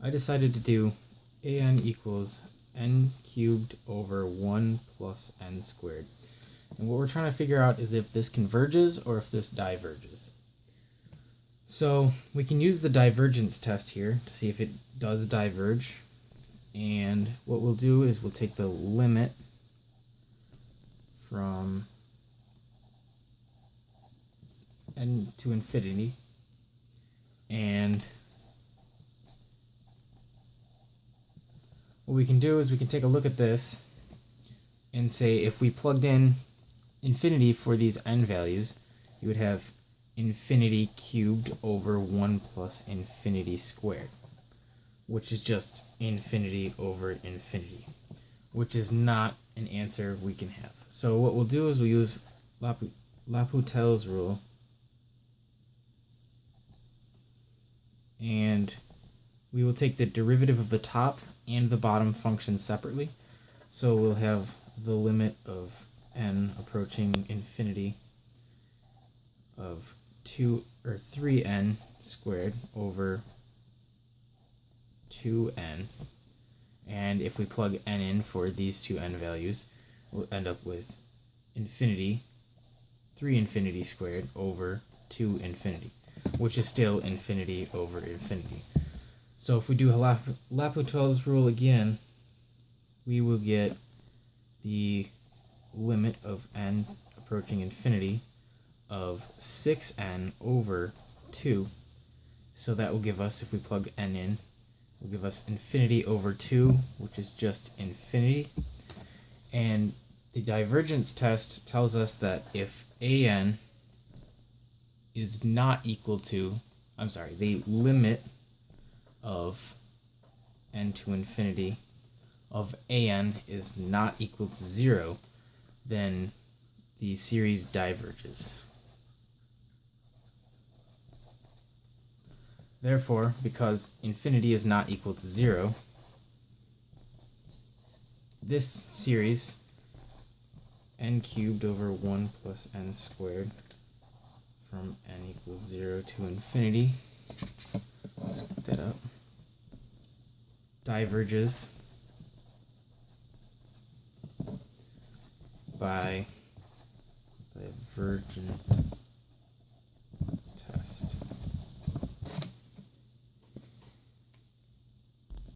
I decided to do an equals n cubed over 1 plus n squared. And what we're trying to figure out is if this converges or if this diverges. So we can use the divergence test here to see if it does diverge. And what we'll do is we'll take the limit from n to infinity, and what we can do is we can take a look at this and say if we plugged in infinity for these n values, you would have infinity cubed over 1 plus infinity squared, which is just infinity over infinity, which is not an answer we can have. So what we'll do is we'll use L'Hopital's rule, and we will take the derivative of the top and the bottom function separately. So we'll have the limit of n approaching infinity of 3n squared over 2n, and if we plug n in for these two n values, we'll end up with infinity 3 infinity squared over 2 infinity, which is still infinity over infinity. So if we do L'Hopital's rule again, we will get the limit of n approaching infinity of 6n over 2. So that will give us, if we plug n in, will give us infinity over 2, which is just infinity. And the divergence test tells us that if an is not equal to, the limit of n to infinity of an is not equal to 0, then the series diverges. Therefore, because infinity is not equal to 0, this series, n cubed over 1 plus n squared from n equals 0 to infinity, scoop that up, diverges by divergent